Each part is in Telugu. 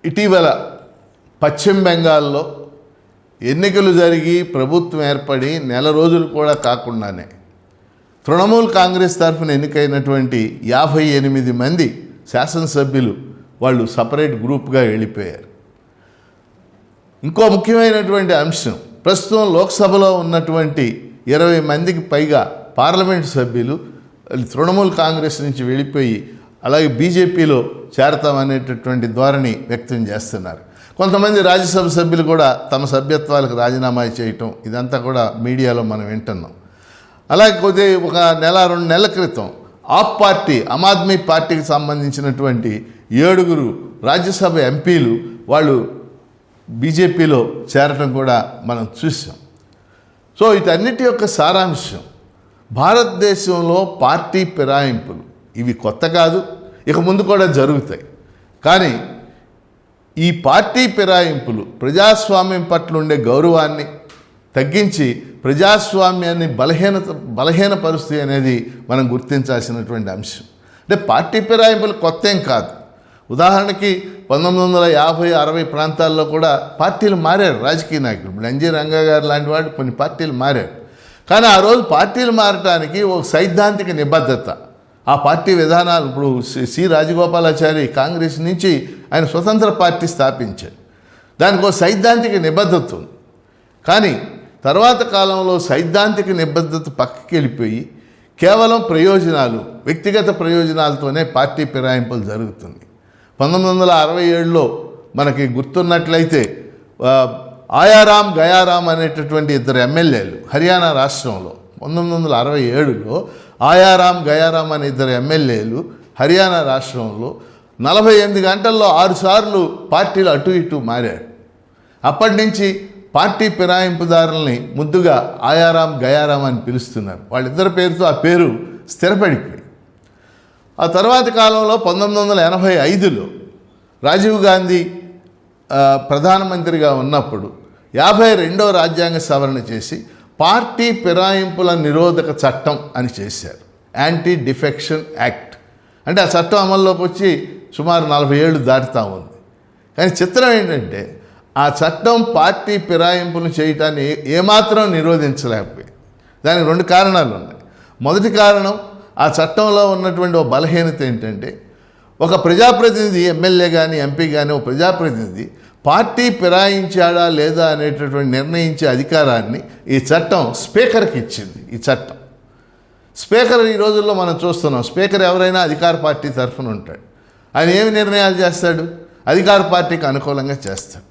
ఇటీవల పశ్చిమ బెంగాల్లో ఎన్నికలు జరిగి ప్రభుత్వం ఏర్పడి నెల రోజులు కూడా కాకుండానే తృణమూల్ కాంగ్రెస్ తరఫున ఎన్నికైనటువంటి 58 మంది శాసనసభ్యులు వాళ్ళు సపరేట్ గ్రూప్గా వెళ్ళిపోయారు. ఇంకో ముఖ్యమైనటువంటి అంశం, ప్రస్తుతం లోక్సభలో ఉన్నటువంటి 20 మందికి పైగా పార్లమెంటు సభ్యులు తృణమూల్ కాంగ్రెస్ నుంచి వెళ్ళిపోయి అలాగే బీజేపీలో చేరతామనేటటువంటి ధోరణి వ్యక్తం చేస్తున్నారు. కొంతమంది రాజ్యసభ సభ్యులు కూడా తమ సభ్యత్వాలకు రాజీనామా చేయటం ఇదంతా కూడా మీడియాలో మనం వింటున్నాం. అలాగే ఒక నెల 2 నెలల క్రితం ఆమ్ ఆద్మీ పార్టీకి సంబంధించినటువంటి 7 రాజ్యసభ ఎంపీలు వాళ్ళు బీజేపీలో చేరటం కూడా మనం చూసాం. సో వీటన్నిటి యొక్క సారాంశం, భారతదేశంలో పార్టీ ఫిరాయింపులు ఇవి కొత్త కాదు, ఇక ముందు కూడా జరుగుతాయి. కానీ ఈ పార్టీ ఫిరాయింపులు ప్రజాస్వామ్యం పట్ల ఉండే గౌరవాన్ని తగ్గించి ప్రజాస్వామ్యాన్ని బలహీనపరుస్తాయి అనేది మనం గుర్తించాల్సినటువంటి అంశం. అంటే పార్టీ ఫిరాయింపులు కొత్త ఏం కాదు. ఉదాహరణకి 1950, 60 ప్రాంతాల్లో కూడా పార్టీలు మారారు రాజకీయ నాయకులు. ఇప్పుడు ఎన్జీ రంగా గారు లాంటి వాడు కొన్ని పార్టీలు మారారు. కానీ ఆ రోజు పార్టీలు మారటానికి ఒక సైద్ధాంతిక నిబద్ధత, ఆ పార్టీ విధానాలు, ఇప్పుడు సి రాజగోపాలాచారి కాంగ్రెస్ నుంచి ఆయన స్వతంత్ర పార్టీ స్థాపించాడు. దానికి ఒక సైద్ధాంతిక నిబద్ధత ఉంది. కానీ తర్వాత కాలంలో సైద్ధాంతిక నిబద్ధత పక్కకి వెళ్ళిపోయి కేవలం ప్రయోజనాలు, వ్యక్తిగత ప్రయోజనాలతోనే పార్టీ ఫిరాయింపులు జరుగుతుంది. 1967లో మనకి గుర్తున్నట్లయితే ఆయారాం గయారాం అనేటటువంటి 2 ఎమ్మెల్యేలు హర్యానా రాష్ట్రంలో 1967లో ఆయారాం గయారాం అనే 2 ఎమ్మెల్యేలు హర్యానా రాష్ట్రంలో 48 గంటల్లో 6 సార్లు పార్టీలు అటు ఇటు మారారు. అప్పటి నుంచి పార్టీ ఫిరాయింపుదారుల్ని ముద్దుగా ఆయారాం గయారాం అని పిలుస్తున్నారు. వాళ్ళిద్దరి పేరుతో ఆ పేరు స్థిరపడిపోయింది. ఆ తర్వాతి కాలంలో 1985లో రాజీవ్ గాంధీ ప్రధానమంత్రిగా ఉన్నప్పుడు 52వ రాజ్యాంగ సవరణ చేసి పార్టీ ఫిరాయింపుల నిరోధక చట్టం అని చేశారు, యాంటీ డిఫెక్షన్ యాక్ట్. అంటే ఆ చట్టం అమల్లోకి వచ్చి సుమారు 40 ఏళ్ళు దాటుతూ ఉంది. కానీ చిత్రం ఏంటంటే ఆ చట్టం పార్టీ ఫిరాయింపులు చేయటాన్ని ఏమాత్రం నిరోధించలేకపోయింది. దానికి 2 కారణాలు ఉన్నాయి. మొదటి కారణం, ఆ చట్టంలో ఉన్నటువంటి ఒక బలహీనత ఏంటంటే, ఒక ప్రజాప్రతినిధి, ఎమ్మెల్యే కానీ ఎంపీ కానీ ఒక ప్రజాప్రతినిధి పార్టీ ఫిరాయించాడా లేదా అనేటటువంటి నిర్ణయించే అధికారాన్ని ఈ చట్టం స్పీకర్కి ఇచ్చింది. ఈ చట్టం స్పీకర్ ఈ రోజుల్లో మనం చూస్తున్నాం. స్పీకర్ ఎవరైనా అధికార పార్టీ తరఫున ఉంటాడు. ఆయన ఏమి నిర్ణయాలు చేస్తాడు? అధికార పార్టీకి అనుకూలంగా చేస్తాడు.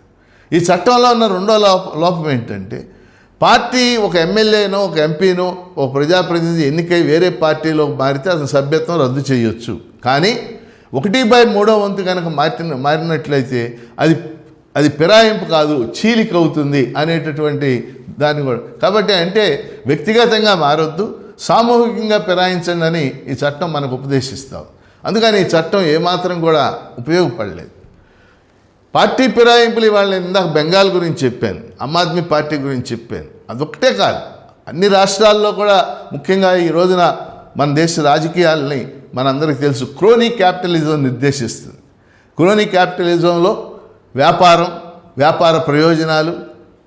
ఈ చట్టంలో ఉన్న 2వ లోపం ఏంటంటే, పార్టీ ఒక ఎమ్మెల్యేనో ఒక ఎంపీనో ఒక ప్రజాప్రతినిధి ఎన్నికై వేరే పార్టీలో మారితే అతని సభ్యత్వం రద్దు చేయొచ్చు. కానీ 1/3 కనుక మారినట్లయితే అది ఫిరాయింపు కాదు, చీలిక అవుతుంది అనేటటువంటి దాన్ని కూడా. కాబట్టి అంటే వ్యక్తిగతంగా మారొద్దు, సామూహికంగా ఫిరాయించండి అని ఈ చట్టం మనకు ఉపదేశిస్తాం. అందుకని ఈ చట్టం ఏమాత్రం కూడా ఉపయోగపడలేదు. పార్టీ ఫిరాయింపులు ఇవాళ నేను ఇందాక బెంగాల్ గురించి చెప్పాను, ఆమ్ ఆద్మీ పార్టీ గురించి చెప్పాను. అదొక్కటే కాదు, అన్ని రాష్ట్రాల్లో కూడా ముఖ్యంగా ఈ రోజున మన దేశ రాజకీయాలని మనందరికీ తెలుసు, క్రోనీ క్యాపిటలిజం నిర్దేశిస్తుంది. క్రోనీ క్యాపిటలిజంలో వ్యాపార ప్రయోజనాలు,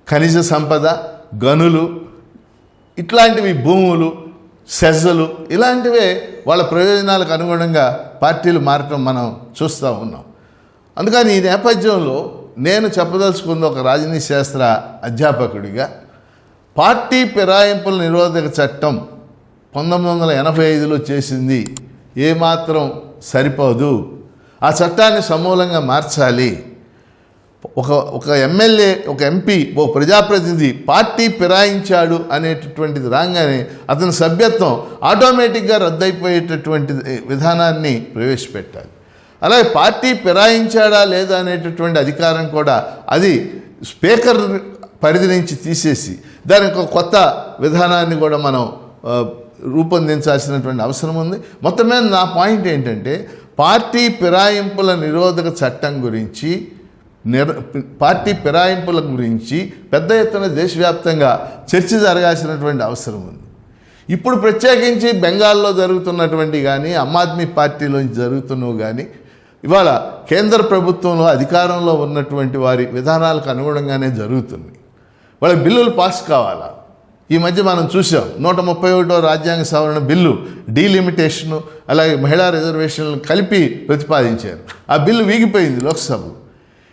ఖనిజ సంపద, గనులు, ఇట్లాంటివి, భూములు, సెజ్జలు, ఇలాంటివే వాళ్ళ ప్రయోజనాలకు అనుగుణంగా పార్టీలు మారటం మనం చూస్తూ ఉన్నాం. అందుకని ఈ నేపథ్యంలో నేను చెప్పదలుచుకుంది, ఒక రాజనీతి శాస్త్ర అధ్యాపకుడిగా, పార్టీ ఫిరాయింపుల నిరోధక చట్టం 1985లో చేసింది ఏమాత్రం సరిపోదు. ఆ చట్టాన్ని సమూలంగా మార్చాలి. ఒక ఎమ్మెల్యే, ఒక ఎంపీ, ఒక ప్రజాప్రతినిధి పార్టీ ఫిరాయించాడు అనేటటువంటిది రాగానే అతని సభ్యత్వం ఆటోమేటిక్గా రద్దయిపోయేటటువంటి విధానాన్ని ప్రవేశపెట్టాలి. అలాగే పార్టీ ఫిరాయించాడా లేదా అనేటటువంటి అధికారం కూడా అది స్పీకర్ పరిధి నుంచి తీసేసి దానికి ఒక కొత్త విధానాన్ని కూడా మనం రూపొందించాల్సినటువంటి అవసరం ఉంది. మొత్తం మీద నా పాయింట్ ఏంటంటే, పార్టీ ఫిరాయింపుల నిరోధక చట్టం గురించి, పార్టీ ఫిరాయింపుల గురించి పెద్ద ఎత్తున దేశవ్యాప్తంగా చర్చ జరగాల్సినటువంటి అవసరం ఉంది. ఇప్పుడు ప్రత్యేకించి బెంగాల్లో జరుగుతున్నటువంటి కానీ ఆమ్ ఆద్మీ పార్టీలోంచి జరుగుతున్నవి కానీ ఇవాళ కేంద్ర ప్రభుత్వంలో అధికారంలో ఉన్నటువంటి వారి విధానాలకు అనుగుణంగానే జరుగుతుంది. వాళ్ళ బిల్లులు పాస్ కావాలా. ఈ మధ్య మనం చూసాం 131వ రాజ్యాంగ సవరణ బిల్లు డీలిమిటేషను అలాగే మహిళా రిజర్వేషన్లను కలిపి ప్రతిపాదించారు. ఆ బిల్లు వీగిపోయింది లోక్సభలో.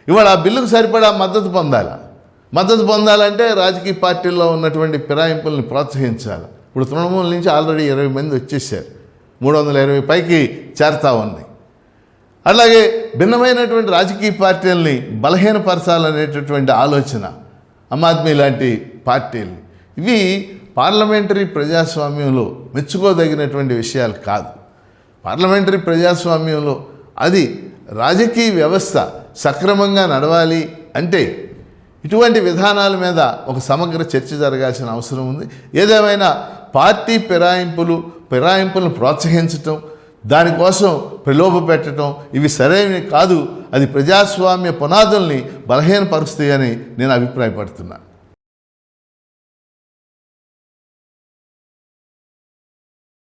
ఇవాళ ఆ బిల్లుకు సరిపడా మద్దతు పొందాలంటే రాజకీయ పార్టీల్లో ఉన్నటువంటి ఫిరాయింపుల్ని ప్రోత్సహించాలి. ఇప్పుడు తృణమూల్ నుంచి ఆల్రెడీ 20 మంది వచ్చేసారు, 320 పైకి చేరుతా ఉంది. అలాగే భిన్నమైనటువంటి రాజకీయ పార్టీలని బలహీనపరచాలనేటటువంటి ఆలోచన, ఆమ్ ఆద్మీ లాంటి పార్టీలు, ఇవి పార్లమెంటరీ ప్రజాస్వామ్యంలో మెచ్చుకోదగినటువంటి విషయాలు కాదు. పార్లమెంటరీ ప్రజాస్వామ్యంలో అది రాజకీయ వ్యవస్థ సక్రమంగా నడవాలి అంటే ఇటువంటి విధానాల మీద ఒక సమగ్ర చర్చ జరగాల్సిన అవసరం ఉంది. ఏదేమైనా పార్టీ ఫిరాయింపులను ప్రోత్సహించటం, దానికోసం ప్రలోభ పెట్టడం ఇవి సరైనవి కాదు. అది ప్రజాస్వామ్య పునాదుల్ని బలహీనపరుస్తాయని నేను అభిప్రాయపడుతున్నాను.